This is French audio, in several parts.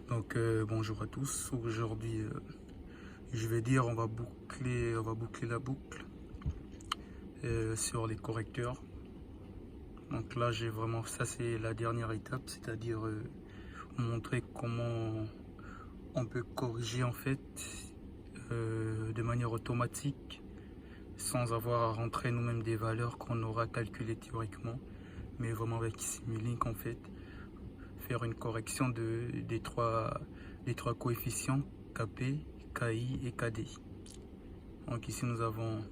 Bonjour à tous. Aujourd'hui, je vais dire on va boucler la boucle sur les correcteurs. Donc là, j'ai vraiment ça, c'est la dernière étape, c'est-à-dire montrer comment on peut corriger en fait de manière automatique sans avoir à rentrer nous-mêmes des valeurs qu'on aura calculées théoriquement, mais vraiment avec Simulink en fait, faire une correction des trois coefficients KP, KI et KD. Donc ici nous avons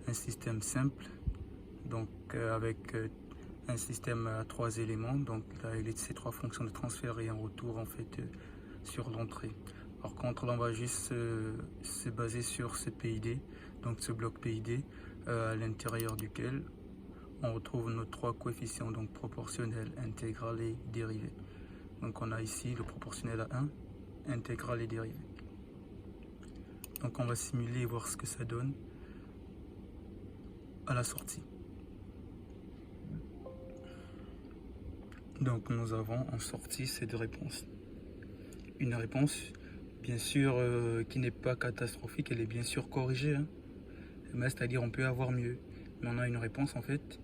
un système simple, donc avec un système à 3 éléments. Donc là il y a ces 3 fonctions de transfert et un retour en fait sur l'entrée. Par contre là on va juste se baser sur ce PID, donc ce bloc PID à l'intérieur duquel on retrouve nos 3 coefficients, donc proportionnel, intégral et dérivé. Donc on a ici le proportionnel à 1, intégral et dérivé. Donc on va simuler et voir ce que ça donne à la sortie. Donc nous avons en sortie ces 2 réponses. Une réponse bien sûr qui n'est pas catastrophique, elle est bien sûr corrigée, hein. C'est-à-dire on peut avoir mieux. Mais on a une réponse en fait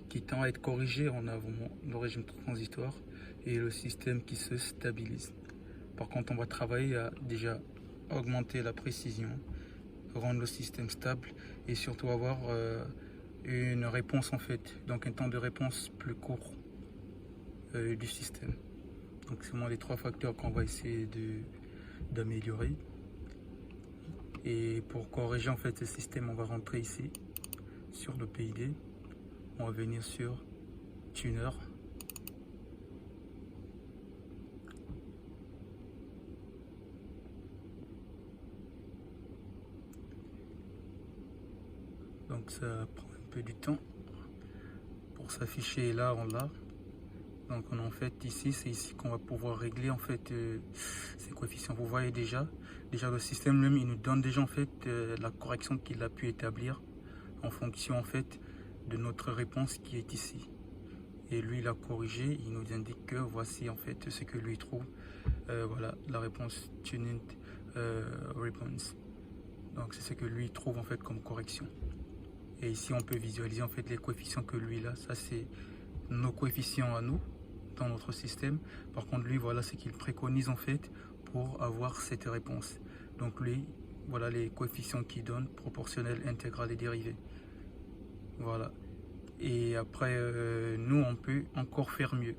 qui tend à être corrigée en avant le régime transitoire et le système qui se stabilise. Par contre on va travailler à déjà augmenter la précision, rendre le système stable et surtout avoir une réponse en fait, donc un temps de réponse plus court du système. Donc c'est vraiment les 3 facteurs qu'on va essayer d'améliorer. Et pour corriger en fait ce système, on va rentrer ici sur le PID, on va venir sur Tuner. Donc ça prend un peu du temps pour s'afficher là en là. Donc on en fait ici, c'est ici qu'on va pouvoir régler en fait ces coefficients. Vous voyez déjà le système lui-même il nous donne déjà en fait la correction qu'il a pu établir en fonction en fait de notre réponse qui est ici. Et lui il a corrigé, il nous indique que voici en fait ce que lui trouve. Voilà la réponse tuned response. Donc c'est ce que lui trouve en fait comme correction. Et ici on peut visualiser en fait les coefficients que lui là, ça c'est nos coefficients à nous dans notre système. Par contre lui voilà ce qu'il préconise en fait pour avoir cette réponse. Donc lui voilà les coefficients qu'il donne, proportionnel, intégral et dérivé. Voilà. Et après nous on peut encore faire mieux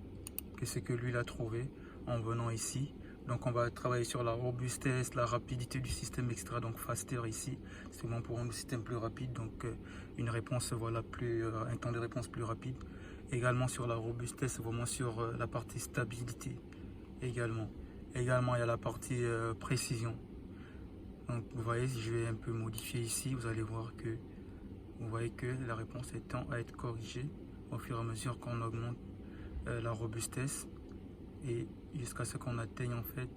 que ce que lui l'a trouvé en venant ici. Donc on va travailler sur la robustesse, la rapidité du système, etc. Donc faster ici, c'est vraiment pour rendre le système plus rapide. Donc une réponse, voilà, un temps de réponse plus rapide. Également sur la robustesse, vraiment sur la partie stabilité. Également il y a la partie précision. Donc vous voyez, si je vais un peu modifier ici, vous allez voir que la réponse tend à être corrigée au fur et à mesure qu'on augmente la robustesse et jusqu'à ce qu'on atteigne en fait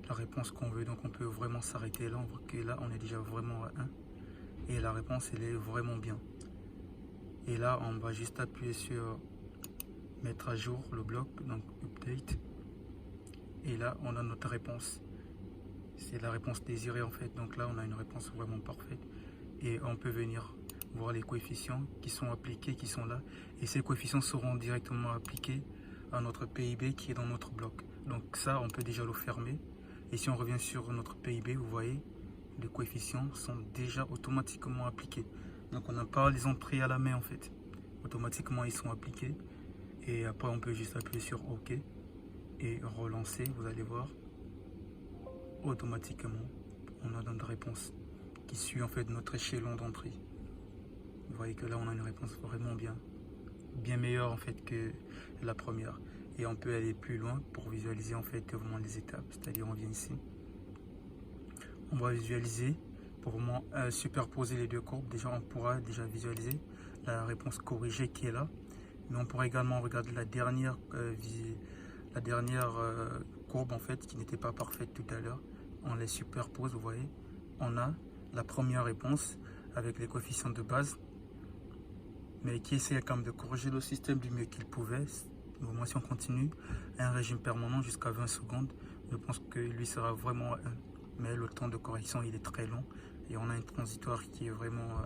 la réponse qu'on veut. Donc on peut vraiment s'arrêter là, on voit que là on est déjà vraiment à 1 et la réponse elle est vraiment bien. Et là on va juste appuyer sur mettre à jour le bloc, donc update, et là on a notre réponse, c'est la réponse désirée en fait. Donc là on a une réponse vraiment parfaite et on peut venir voir les coefficients qui sont appliqués, qui sont là, et ces coefficients seront directement appliqués à notre PIB qui est dans notre bloc. Donc ça on peut déjà le fermer. Et si on revient sur notre PIB, vous voyez les coefficients sont déjà automatiquement appliqués. Donc on n'a pas les entrées à la main en fait, automatiquement ils sont appliqués. Et après on peut juste appuyer sur OK et relancer. Vous allez voir automatiquement on a notre réponse qui suit en fait notre échelon d'entrée. Vous voyez que là on a une réponse vraiment bien meilleure en fait que la première. Et on peut aller plus loin pour visualiser en fait vraiment les étapes. C'est-à-dire on vient ici, on va visualiser pour vraiment superposer les 2 courbes. Déjà on pourra déjà visualiser la réponse corrigée qui est là, mais on pourra également regarder la dernière courbe en fait qui n'était pas parfaite tout à l'heure. On les superpose, vous voyez, on a la première réponse avec les coefficients de base, mais qui essayait quand même de corriger le système du mieux qu'il pouvait. Moi, si on continue, un régime permanent jusqu'à 20 secondes, je pense que lui sera vraiment... mais le temps de correction, il est très long. Et on a une transitoire qui est vraiment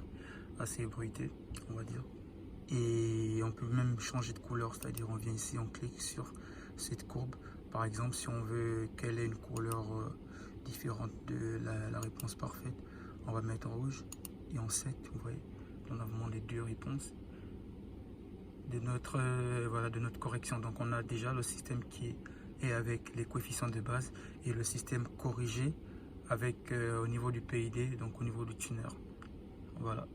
assez bruitée, on va dire. Et on peut même changer de couleur, c'est-à-dire on vient ici, on clique sur cette courbe. Par exemple, si on veut qu'elle ait une couleur différente de la réponse parfaite, on va mettre rouge et en 7, vous voyez, on a vraiment les deux réponses de notre, voilà, de notre correction. Donc on a déjà le système qui est avec les coefficients de base et le système corrigé avec au niveau du PID, donc au niveau du tuner. Voilà.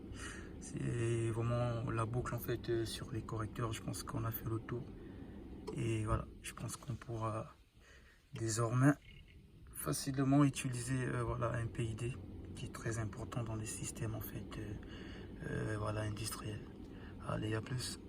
C'est vraiment la boucle en fait sur les correcteurs. Je pense qu'on a fait le tour. Et voilà, je pense qu'on pourra désormais facilement utiliser voilà, un PID qui est très important dans les systèmes en fait voilà, industriels. Allez, à plus.